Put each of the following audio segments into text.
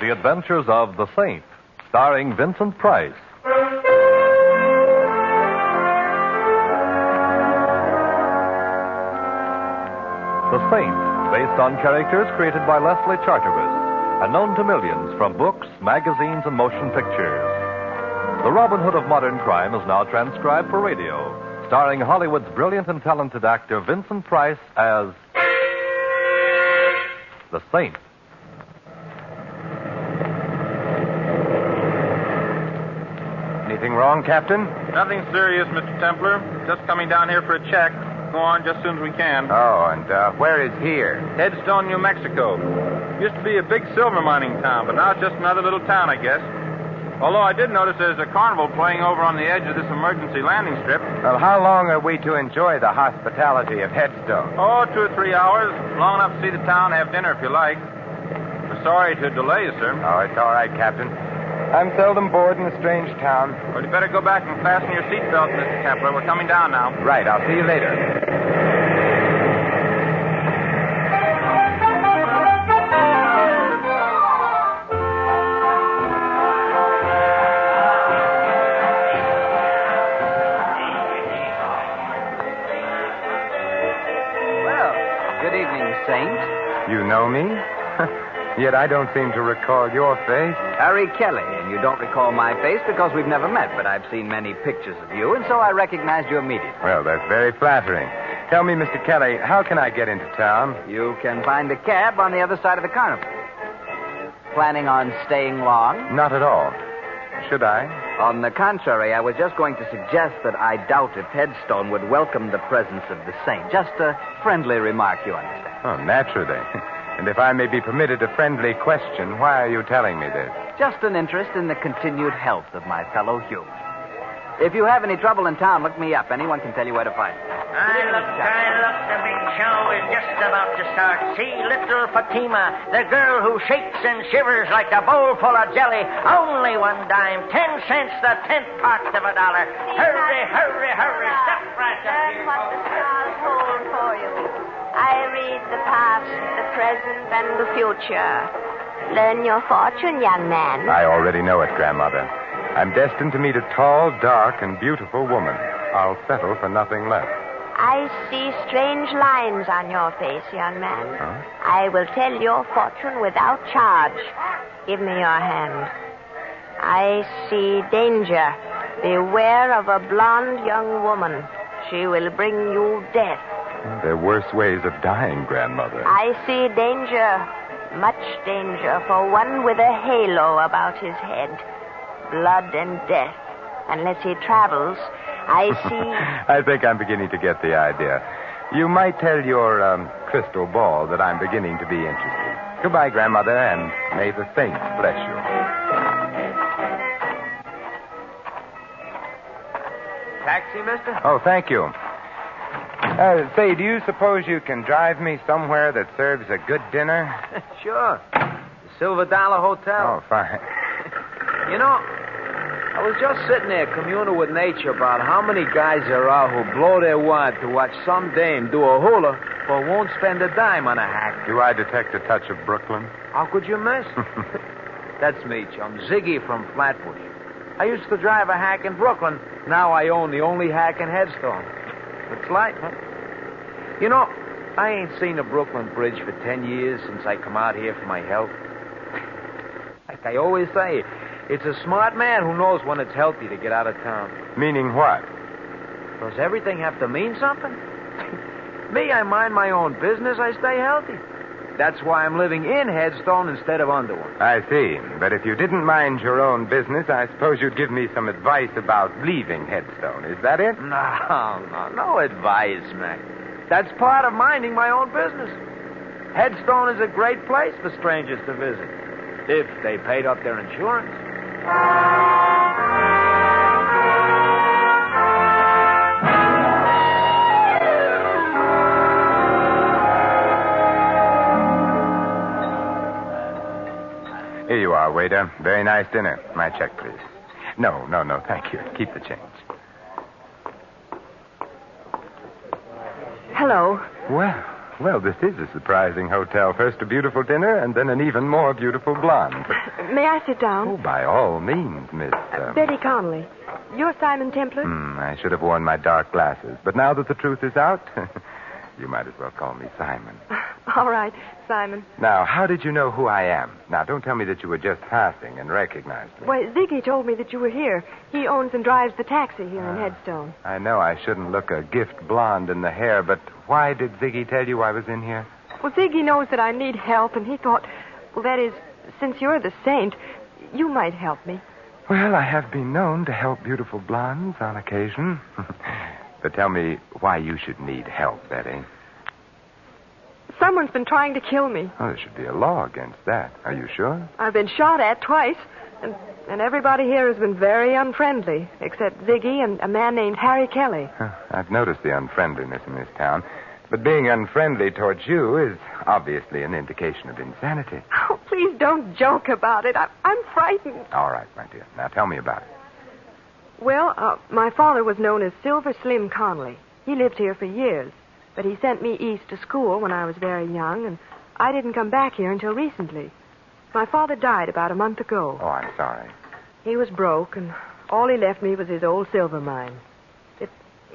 The Adventures of the Saint, starring Vincent Price. The Saint, based on characters created by Leslie Charteris and known to millions from books, magazines, and motion pictures. The Robin Hood of modern crime is now transcribed for radio, starring Hollywood's brilliant and talented actor Vincent Price as the Saint. Anything wrong, Captain? Nothing serious, Mr. Templar. Just coming down here for a check. Go on just as soon as we can. Oh, and where is here? Headstone, New Mexico. Used to be a big silver mining town, but now it's just another little town, I guess. Although I did notice there's a carnival playing over on the edge of this emergency landing strip. Well, how long are we to enjoy the hospitality of Headstone? Oh, 2 or 3 hours. Long enough to see the town, have dinner if you like. We're sorry to delay you, sir. Oh, it's all right, Captain. I'm seldom bored in a strange town. Well, you better go back and fasten your seatbelt, Mr. Templar. We're coming down now. Right, I'll see you later. Well, good evening, Saint. You know me? Yet I don't seem to recall your face. Harry Kelly, and you don't recall my face because we've never met, but I've seen many pictures of you, and so I recognized you immediately. Well, that's very flattering. Tell me, Mr. Kelly, how can I get into town? You can find a cab on the other side of the carnival. Planning on staying long? Not at all. Should I? On the contrary, I was just going to suggest that I doubt if Headstone would welcome the presence of the saint. Just a friendly remark, you understand. Oh, naturally. And if I may be permitted a friendly question, why are you telling me this? Just an interest in the continued health of my fellow humans. If you have any trouble in town, look me up. Anyone can tell you where to find me. Look, the big show is just about to start. See little Fatima, the girl who shakes and shivers like a bowl full of jelly. Only 1 dime, 10 cents, the 10th part of a dollar. Hurry, hurry, hurry. Step right up Learn here. what the stars hold for you. I read the past, the present, and the future. Learn your fortune, young man. I already know it, Grandmother. I'm destined to meet a tall, dark, and beautiful woman. I'll settle for nothing less. I see strange lines on your face, young man. Huh? I will tell your fortune without charge. Give me your hand. I see danger. Beware of a blonde young woman. She will bring you death. There are worse ways of dying, Grandmother. I see danger, much danger, for one with a halo about his head. Blood and death. Unless he travels, I see... I think I'm beginning to get the idea. You might tell your crystal ball that I'm beginning to be interested. Goodbye, Grandmother, and may the saints bless you. Taxi, mister? Oh, thank you. Say, do you suppose you can drive me somewhere that serves a good dinner? Sure. The Silver Dollar Hotel. Oh, fine. You know, I was just sitting there communing with nature about how many guys there are who blow their wad to watch some dame do a hula but won't spend a dime on a hack. Do I detect a touch of Brooklyn? How could you miss? That's me, chum. Ziggy from Flatbush. I used to drive a hack in Brooklyn. Now I own the only hack in Headstone. It's light, huh? You know, I ain't seen a Brooklyn Bridge for 10 years since I come out here for my health. Like I always say, it's a smart man who knows when it's healthy to get out of town. Meaning what? Does everything have to mean something? Me, I mind my own business. I stay healthy. That's why I'm living in Headstone instead of under one. I see. But if you didn't mind your own business, I suppose you'd give me some advice about leaving Headstone. Is that it? No advice, Mac. That's part of minding my own business. Headstone is a great place for strangers to visit, if they paid up their insurance. Here you are, waiter. Very nice dinner. My check, please. No, thank you. Keep the change. Hello. Well, Well, this is a surprising hotel. First a beautiful dinner, and then an even more beautiful blonde. May I sit down? Oh, by all means, Miss... Betty Conley. You're Simon Templar? I should have worn my dark glasses. But now that the truth is out, you might as well call me Simon. All right, Simon. Now, how did you know who I am? Now, don't tell me that you were just passing and recognized me. Why, Ziggy told me that you were here. He owns and drives the taxi here in Headstone. I know I shouldn't look a gift blonde in the hair, but why did Ziggy tell you I was in here? Well, Ziggy knows that I need help, and he thought, well, that is, since you're the saint, you might help me. Well, I have been known to help beautiful blondes on occasion. But tell me why you should need help, Betty. Someone's been trying to kill me. Oh, there should be a law against that. Are you sure? I've been shot at twice, and everybody here has been very unfriendly, except Ziggy and a man named Harry Kelly. I've noticed the unfriendliness in this town. But being unfriendly towards you is obviously an indication of insanity. Oh, please don't joke about it. I'm frightened. All right, my dear. Now tell me about it. Well, my father was known as Silver Slim Conley. He lived here for years, but he sent me east to school when I was very young, and I didn't come back here until recently. My father died about a month ago. Oh, I'm sorry. He was broke, and all he left me was his old silver mine.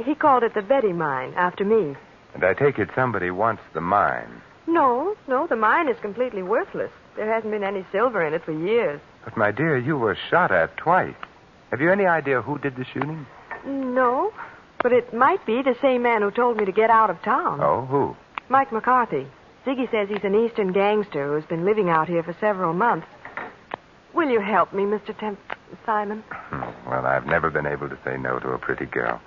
He called it the Betty Mine, after me. And I take it somebody wants the mine. No, the mine is completely worthless. There hasn't been any silver in it for years. But, my dear, you were shot at twice. Have you any idea who did the shooting? No, but it might be the same man who told me to get out of town. Oh, who? Mike McCarthy. Ziggy says he's an eastern gangster who's been living out here for several months. Will you help me, Mr. Simon? Well, I've never been able to say no to a pretty girl.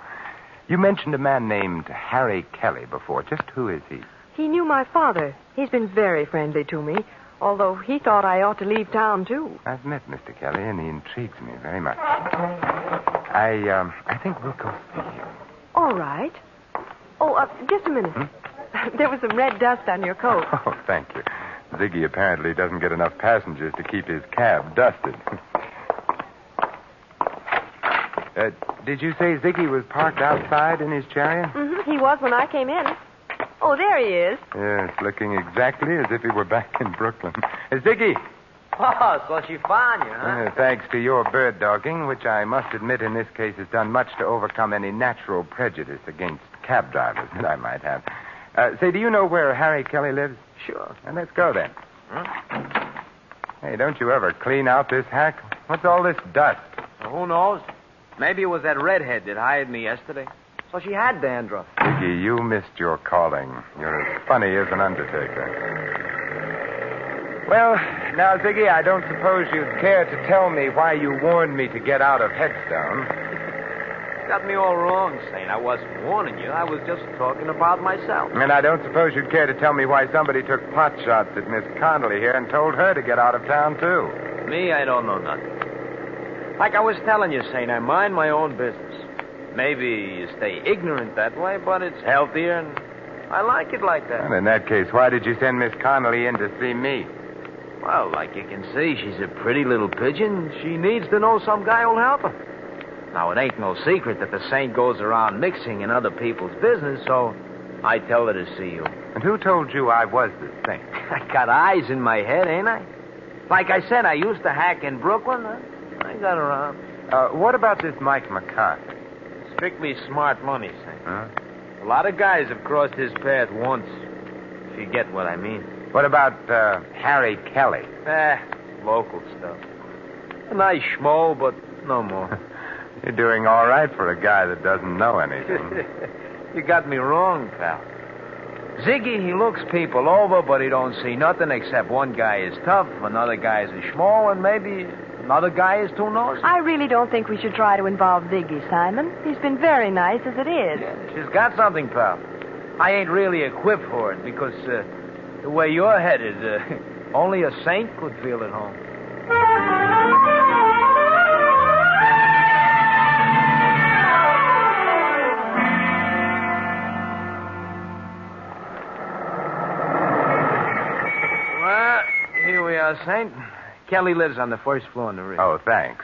You mentioned a man named Harry Kelly before. Just who is he? He knew my father. He's been very friendly to me, although he thought I ought to leave town, too. I've met Mr. Kelly, and he intrigues me very much. I think we'll go see him. All right. Oh, just a minute. There was some red dust on your coat. Oh, thank you. Ziggy apparently doesn't get enough passengers to keep his cab dusted. Did you say Ziggy was parked outside in his chariot? Mm-hmm. He was when I came in. Oh, there he is. Yes, looking exactly as if he were back in Brooklyn. Ziggy! Oh, so she found you, huh? Thanks to your bird dogging, which I must admit in this case has done much to overcome any natural prejudice against cab drivers that I might have. Say, do you know where Harry Kelly lives? Sure. Well, let's go then. Hey, don't you ever clean out this hack? What's all this dust? Well, who knows? Maybe it was that redhead that hired me yesterday. So she had dandruff. Ziggy, you missed your calling. You're as funny as an undertaker. Well, now, Ziggy, I don't suppose you'd care to tell me why you warned me to get out of Headstone. Got me all wrong, Saint. I wasn't warning you. I was just talking about myself. And I don't suppose you'd care to tell me why somebody took pot shots at Miss Conley here and told her to get out of town, too. Me, I don't know nothing. Like I was telling you, Saint, I mind my own business. Maybe you stay ignorant that way, but it's healthier, and I like it like that. Well, in that case, why did you send Miss Conley in to see me? Well, like you can see, she's a pretty little pigeon. She needs to know some guy who'll help her. Now, it ain't no secret that the saint goes around mixing in other people's business, so I tell her to see you. And who told you I was the saint? I got eyes in my head, ain't I? Like I said, I used to hack in Brooklyn. I got around. What about this Mike McCarthy? Strictly smart money, Saint. Huh? A lot of guys have crossed his path once, if you get what I mean. What about Harry Kelly? Local stuff. A nice schmo, but no more. You're doing all right for a guy that doesn't know anything. You got me wrong, pal. Ziggy, he looks people over, but he don't see nothing except one guy is tough, another guy is a schmo, and maybe another guy is too nosy. I really don't think we should try to involve Ziggy, Simon. He's been very nice as it is. Yeah, she's got something, pal. I ain't really equipped for it because the way you're headed, only a saint could feel at home. Well, here we are, Saint. Kelly lives on the first floor in the rig. Oh, thanks.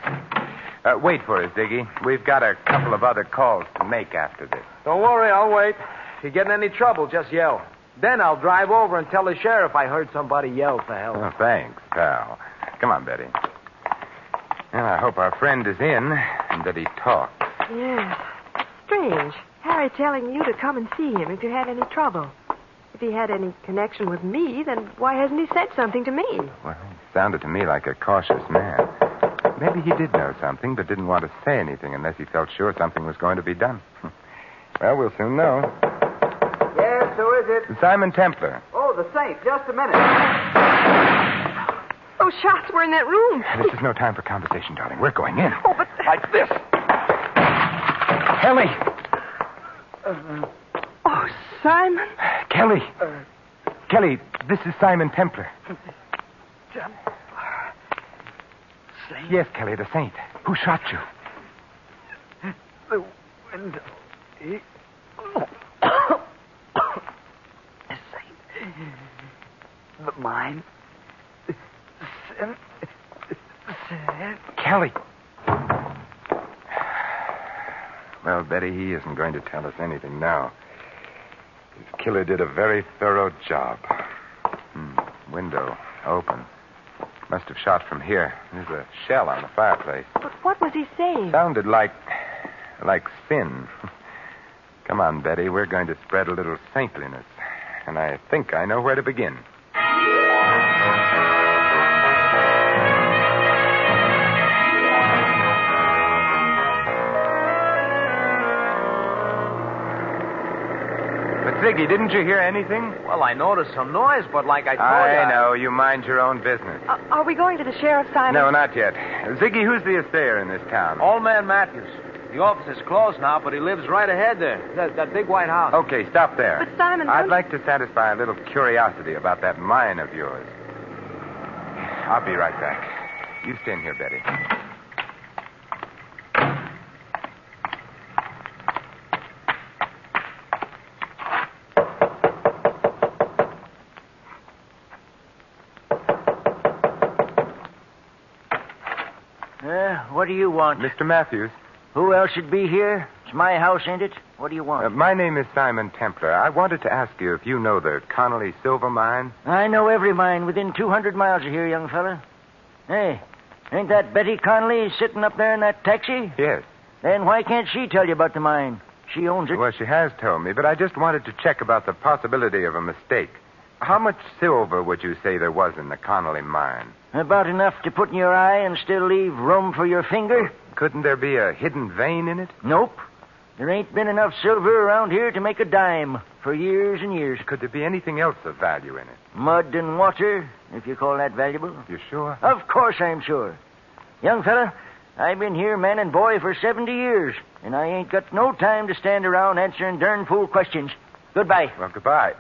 Wait for us, Ziggy. We've got a couple of other calls to make after this. Don't worry, I'll wait. If you get in any trouble, just yell. Then I'll drive over and tell the sheriff I heard somebody yell for help. Oh, thanks, pal. Come on, Betty. Well, I hope our friend is in and that he talks. Yes. Strange. Harry telling you to come and see him if you had any trouble. If he had any connection with me, then why hasn't he said something to me? Well, he sounded to me like a cautious man. Maybe he did know something, but didn't want to say anything unless he felt sure something was going to be done. Well, we'll soon know. Yes, who is it? Simon Templar. Oh, the Saint. Just a minute. Those shots were in that room. This is no time for conversation, darling. We're going in. Oh, but... Like this. Kelly. Oh, Simon. Kelly. Kelly, this is Simon Templar. Saint? Yes, Kelly, the Saint. Who shot you? The window. Saint. The mine. Kelly. Well, Betty, he isn't going to tell us anything now. His killer did a very thorough job. Window open. Must have shot from here. There's a shell on the fireplace. But what was he saying? Sounded like sin. Come on, Betty. We're going to spread a little saintliness. And I think I know where to begin. But, Ziggy, didn't you hear anything? Well, I noticed some noise, but like I told you... I know. You mind your own business. Are we going to the sheriff, Simon? No, not yet. Ziggy, who's the assayer in this town? Old man Matthews. The office is closed now, but he lives right ahead there. That big white house. Okay, stop there. But, Simon, I'd don't like to satisfy a little curiosity about that mine of yours. I'll be right back. You stay in here, Betty. What do you want? Mr. Matthews, Who else should be here? It's my house, ain't it? What do you want? my name is Simon Templar. I wanted to ask you if you know the Conley silver mine. I know every mine within 200 miles of here, young fella. Hey, ain't that Betty Conley sitting up there in that taxi? Yes. Then why can't she tell you about the mine? She owns it. Well, she has told me, but I just wanted to check about the possibility of a mistake. How much silver would you say there was in the Conley mine? About enough to put in your eye and still leave room for your finger? Couldn't there be a hidden vein in it? Nope. There ain't been enough silver around here to make a dime for years and years. Could there be anything else of value in it? Mud and water, if you call that valuable. You sure? Of course I'm sure. Young fella, I've been here man and boy for 70 years, and I ain't got no time to stand around answering darn fool questions. Goodbye. Well, goodbye.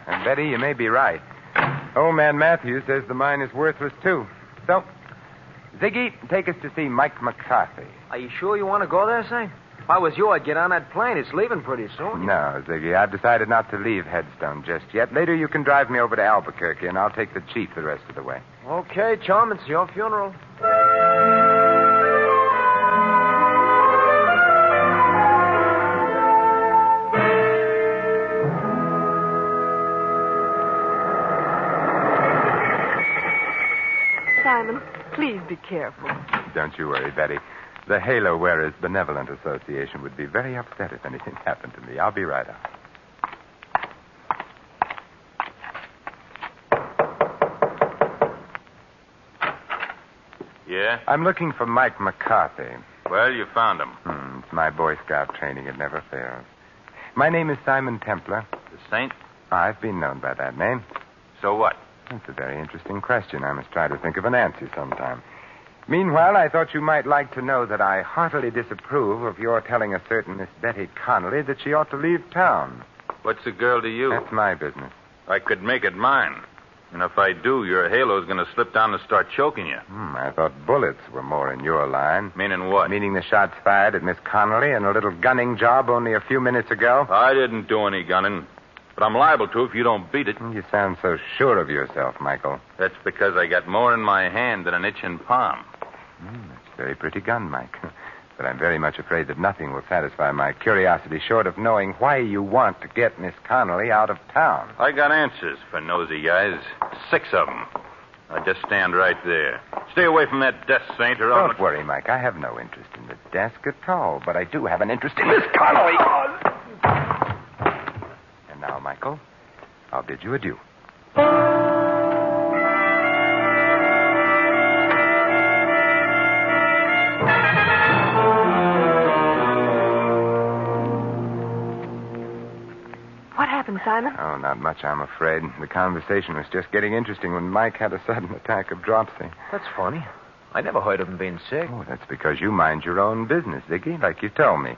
And Betty, you may be right. Old man Matthews says the mine is worthless, too. So, Ziggy, take us to see Mike McCarthy. Are you sure you want to go there, Saint? If I was you, I'd get on that plane. It's leaving pretty soon. No, Ziggy, I've decided not to leave Headstone just yet. Later you can drive me over to Albuquerque, and I'll take the chief the rest of the way. Okay, chum, it's your funeral. Simon, please be careful. Don't you worry, Betty. The Halo Wearers Benevolent Association would be very upset if anything happened to me. I'll be right out. Yeah? I'm looking for Mike McCarthy. Well, you found him. It's my Boy Scout training. It never fails. My name is Simon Templar. The Saint? I've been known by that name. So what? That's a very interesting question. I must try to think of an answer sometime. Meanwhile, I thought you might like to know that I heartily disapprove of your telling a certain Miss Betty Conley that she ought to leave town. What's a girl to you? That's my business. I could make it mine. And if I do, your halo's going to slip down and start choking you. I thought bullets were more in your line. Meaning what? Meaning the shots fired at Miss Conley and a little gunning job only a few minutes ago. I didn't do any gunning. But I'm liable to if you don't beat it. You sound so sure of yourself, Michael. That's because I got more in my hand than an itching palm. That's a very pretty gun, Mike. But I'm very much afraid that nothing will satisfy my curiosity short of knowing why you want to get Miss Conley out of town. I got answers for nosy guys. 6 of them. Now just stand right there. Stay away from that desk, Saint, or I'll... Don't worry, Mike. I have no interest in the desk at all, but I do have an interest in Miss Conley. And now, Michael, I'll bid you adieu. What happened, Simon? Oh, not much, I'm afraid. The conversation was just getting interesting when Mike had a sudden attack of dropsy. That's funny. I never heard of him being sick. Oh, that's because you mind your own business, Ziggy, like you told me.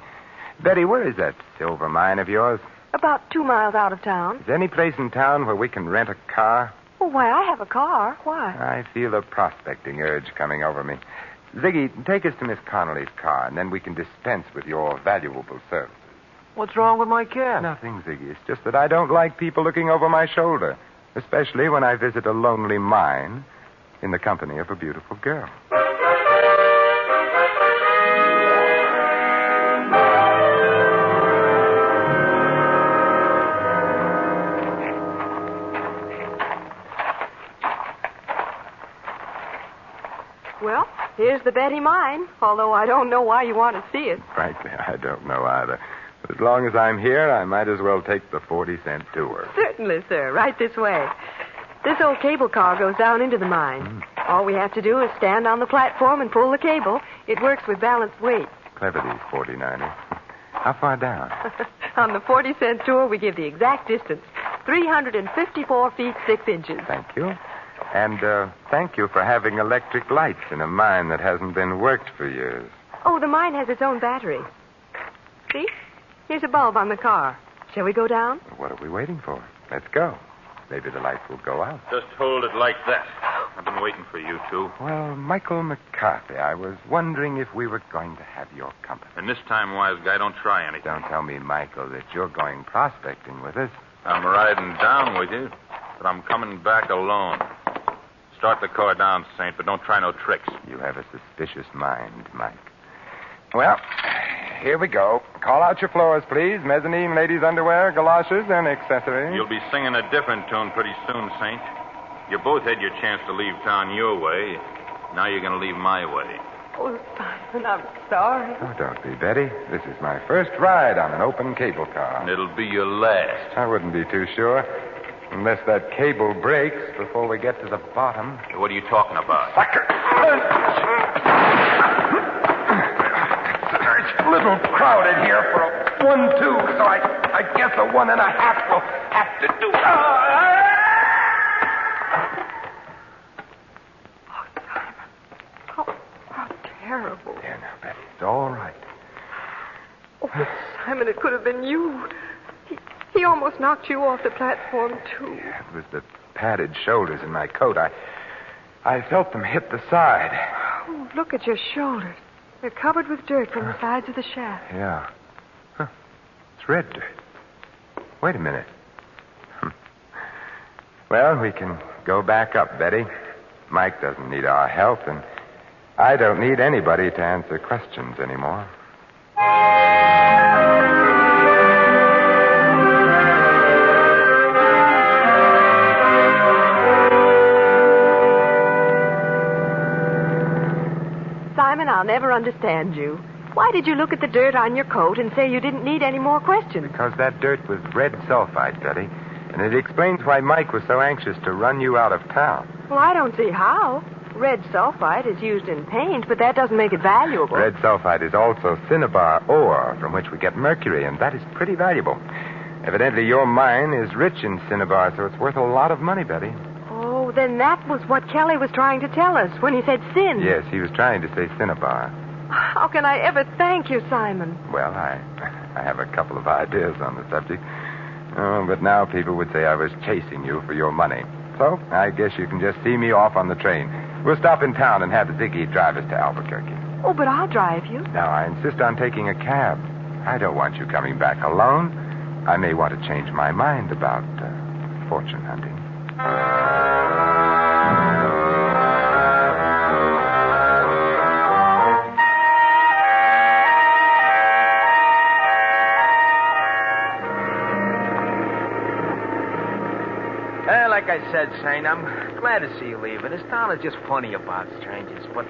Betty, where is that silver mine of yours? About 2 miles out of town. Is there any place in town where we can rent a car? Oh, why, I have a car. Why? I feel a prospecting urge coming over me. Ziggy, take us to Miss Connolly's car, and then we can dispense with your valuable service. What's wrong with my car? Nothing, Ziggy. It's just that I don't like people looking over my shoulder, especially when I visit a lonely mine in the company of a beautiful girl. Well, here's the Betty mine, although I don't know why you want to see it. Frankly, I don't know either. But as long as I'm here, I might as well take the 40-cent tour. Certainly, sir. Right this way. This old cable car goes down into the mine. All we have to do is stand on the platform and pull the cable. It works with balanced weight. Clever, these 49ers. How far down? On the 40-cent tour, we give the exact distance. 354 feet, 6 inches. Thank you. And thank you for having electric lights in a mine that hasn't been worked for years. Oh, the mine has its own battery. See? Here's a bulb on the car. Shall we go down? What are we waiting for? Let's go. Maybe the lights will go out. Just hold it like that. I've been waiting for you two. Well, Michael McCarthy, I was wondering if we were going to have your company. And this time, wise guy, don't try anything. Don't tell me, Michael, that you're going prospecting with us. I'm riding down with you, but I'm coming back alone. Start the car down, Saint, but don't try no tricks. You have a suspicious mind, Mike. Well, here we go. Call out your floors, please. Mezzanine, ladies' underwear, galoshes, and accessories. You'll be singing a different tune pretty soon, Saint. You both had your chance to leave town your way. Now you're going to leave my way. Oh, Simon, I'm sorry. Oh, don't be, Betty. This is my first ride on an open cable car. And it'll be your last. I wouldn't be too sure. Unless that cable breaks before we get to the bottom. What are you talking about? Sucker! It's a little crowded here for a 1-2, so I guess a 1.5 will have to do. Oh, Simon. How terrible. There now, Betty. It's all right. Oh, but Simon, it could have been you. He almost knocked you off the platform, too. It was the padded shoulders in my coat. I felt them hit the side. Oh, look at your shoulders. They're covered with dirt from the sides of the shaft. Yeah. Huh. It's red dirt. Wait a minute. Well, we can go back up, Betty. Mike doesn't need our help, and I don't need anybody to answer questions anymore. Simon, I'll never understand you. Why did you look at the dirt on your coat and say you didn't need any more questions? Because that dirt was red sulfide, Betty. And it explains why Mike was so anxious to run you out of town. Well, I don't see how. Red sulfide is used in paint, but that doesn't make it valuable. Red sulfide is also cinnabar ore, from which we get mercury, and that is pretty valuable. Evidently, your mine is rich in cinnabar, so it's worth a lot of money, Betty. Oh, then that was what Kelly was trying to tell us when he said sin. Yes, he was trying to say cinnabar. How can I ever thank you, Simon? Well, I have a couple of ideas on the subject. Oh, but now people would say I was chasing you for your money. So I guess you can just see me off on the train. We'll stop in town and have Ziggy drive us to Albuquerque. Oh, but I'll drive you. Now, I insist on taking a cab. I don't want you coming back alone. I may want to change my mind about fortune hunting. like I said, Saint, I'm glad to see you leaving. This town is just funny about strangers. But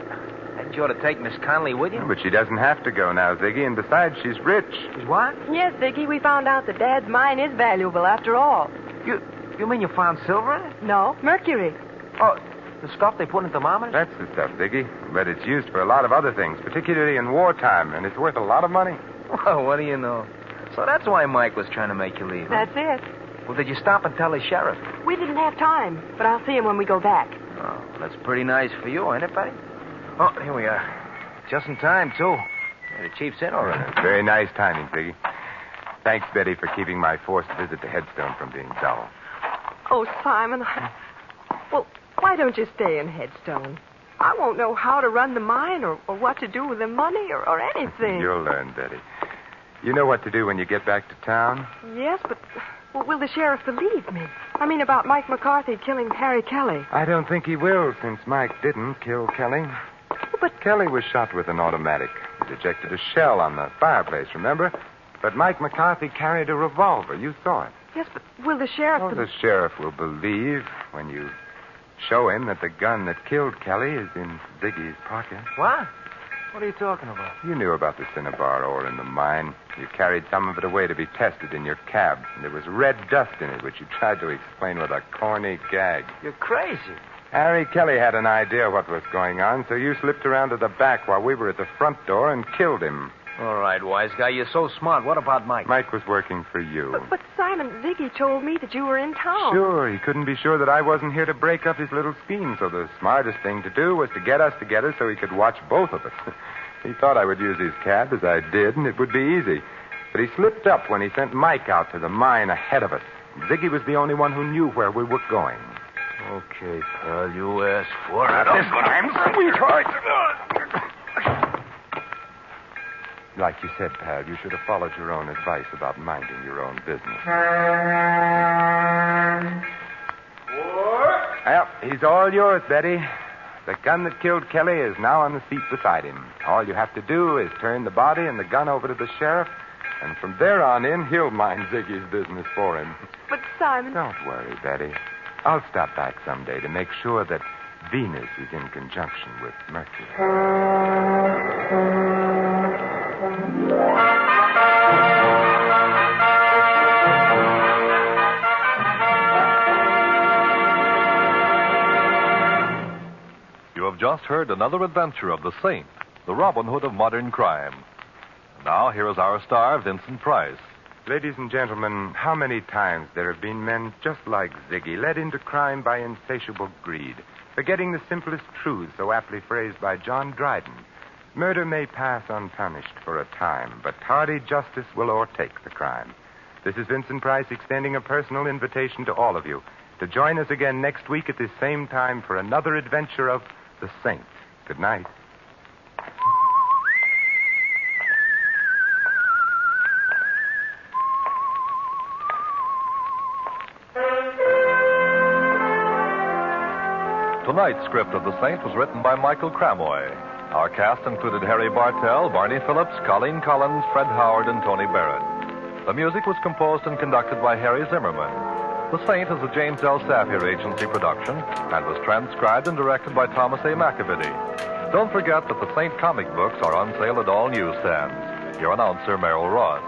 hadn't you ought to take Miss Conley with you? But she doesn't have to go now, Ziggy, and besides, she's rich. She's what? Yes, Ziggy, we found out that Dad's mine is valuable after all. You mean you found silver in it? No, mercury. Oh, the stuff they put in thermometers? That's the stuff, Ziggy. But it's used for a lot of other things, particularly in wartime, and it's worth a lot of money. Well, what do you know? So that's why Mike was trying to make you leave. Huh? That's it. Well, did you stop and tell the sheriff? We didn't have time, but I'll see him when we go back. Oh, that's pretty nice for you, ain't it, Betty? Oh, here we are. Just in time, too. Yeah, the chief's in already. Very nice timing, Ziggy. Thanks, Betty, for keeping my forced visit to Headstone from being dull. Oh, Simon, well, why don't you stay in Headstone? I won't know how to run the mine or what to do with the money or anything. You'll learn, Betty. You know what to do when you get back to town? Yes, but will the sheriff believe me? I mean, about Mike McCarthy killing Harry Kelly. I don't think he will, since Mike didn't kill Kelly. But Kelly was shot with an automatic. It ejected a shell on the fireplace, remember? But Mike McCarthy carried a revolver. You saw it. Yes, but will the sheriff... Oh, the sheriff will believe when you show him that the gun that killed Kelly is in Ziggy's pocket. What? What are you talking about? You knew about the cinnabar ore in the mine. You carried some of it away to be tested in your cab. And there was red dust in it, which you tried to explain with a corny gag. You're crazy. Harry Kelly had an idea what was going on, so you slipped around to the back while we were at the front door and killed him. All right, wise guy, you're so smart. What about Mike? Mike was working for you. But Simon, Ziggy told me that you were in town. Sure, he couldn't be sure that I wasn't here to break up his little scheme, so the smartest thing to do was to get us together so he could watch both of us. He thought I would use his cab, as I did, and it would be easy. But he slipped up when he sent Mike out to the mine ahead of us. Ziggy was the only one who knew where we were going. Okay, pal, you asked for it. This time, sweetheart. Like you said, pal, you should have followed your own advice about minding your own business. Well, he's all yours, Betty. The gun that killed Kelly is now on the seat beside him. All you have to do is turn the body and the gun over to the sheriff, and from there on in, he'll mind Ziggy's business for him. But, Simon... Don't worry, Betty. I'll stop back someday to make sure that Venus is in conjunction with Mercury. You have just heard another adventure of the Saint, the Robin Hood of modern crime. Now, here is our star, Vincent Price. Ladies and gentlemen, how many times there have been men just like Ziggy, led into crime by insatiable greed, forgetting the simplest truths so aptly phrased by John Dryden. Murder may pass unpunished for a time, but tardy justice will o'ertake the crime. This is Vincent Price extending a personal invitation to all of you to join us again next week at this same time for another adventure of the Saint. Good night. Tonight's script of The Saint was written by Michael Cramoy. Our cast included Harry Bartell, Barney Phillips, Colleen Collins, Fred Howard, and Tony Barrett. The music was composed and conducted by Harry Zimmerman. The Saint is a James L. Saphir Agency production and was transcribed and directed by Thomas A. McAvity. Don't forget that the Saint comic books are on sale at all newsstands. Your announcer, Merrill Ross.